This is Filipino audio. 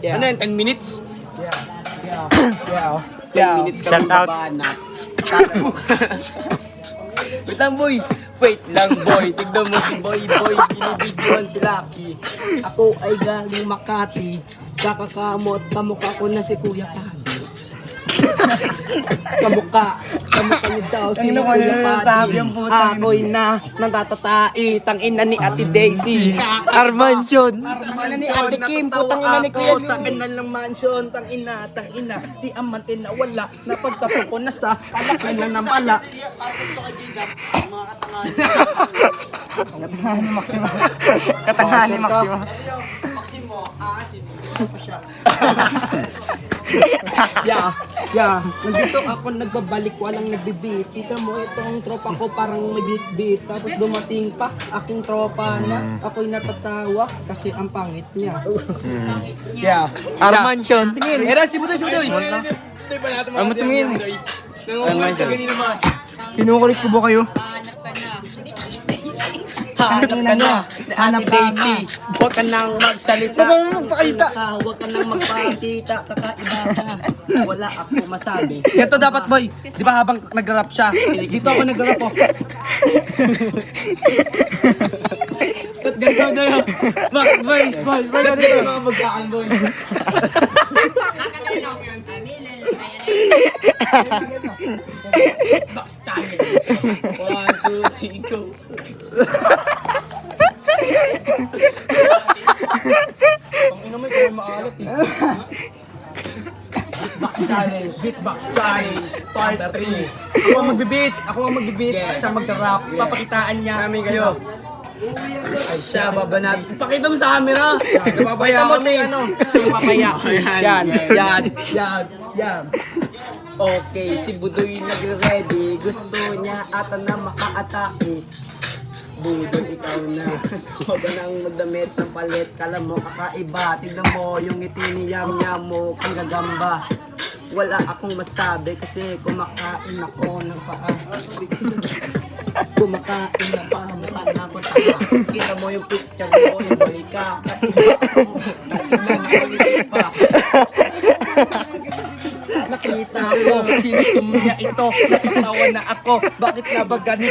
Yeah. Ano yan, 10 minutes? Yeah. 10 minutes ka Shout lang out. babaan na. Wait lang, boy. Wait lang, boy. Tignan mo si Boy. Binibidyoan si Lucky. Ako ay galing Makati. Kakakamot. Kamukha ko na si Kuya Padi. Kamukha niya daw si Ang ina ko Kuya na Padi. nasabi ang putang Ako'y na natatatai. Tangina ni Ate Daisy. Armansion. Ano ni Ate Kim, putang ina ni Kuya Sa kanilang mansion. Tangina. Si Amante na wala. Napagtapo ko na sa palakilan ng pala. Katangahan ni Maximo. Katangahan ni Maximo. Yeah. Nandito ako nagbabalik, walang nagbibit. Kita mo itong tropa ko parang may beat. Tapos dumating pa aking tropa na ako'y natatawa kasi ang pangit niya. Yeah. Armansion. Tingin. Era si Budoy. Ano mo tingin? Kinukulit ko ba kayo? Hanap ka na. Ate Daisy. Huwag ka nang magsalita. Basta mo magpakita. Huwag ka nang magpakita. Kakaiba ka. Wala ako masabi. Ganito dapat, boy. Di ba habang nag-rap siya? Dito ako nag-rap oh. At ganito na yun. Boy. Ganito na mga magkaan, boy. Box tayo. 1, 2, 3, go. Ang ina mo, ikaw maalat eh. Beatbox challenge. Part 3. Ako ang magbibit. Siya mag-rap. Papakitaan niya. Kami kayo. Ay siya, babanat. Pakita mo sa camera. Napapaya mo si ano. Napapaya. Yan. Okay, si Budoy nagre-ready. Gusto niya ata na maka-atake. Budoy, ikaw na. Huwag ka nang magdamit ng palit. Kala mo kakaiba. Tignan mo yung ngiti ni Yam mo. Kang gagamba. Wala akong masabi kasi kumakain ako ng paa. Kumakain na pa. Mukha na ako tama. Kita mo yung picture mo. Yung boy ka. Nakita ko, sinusum niya ito. Natatawa na ako. Bakit na ba ganito?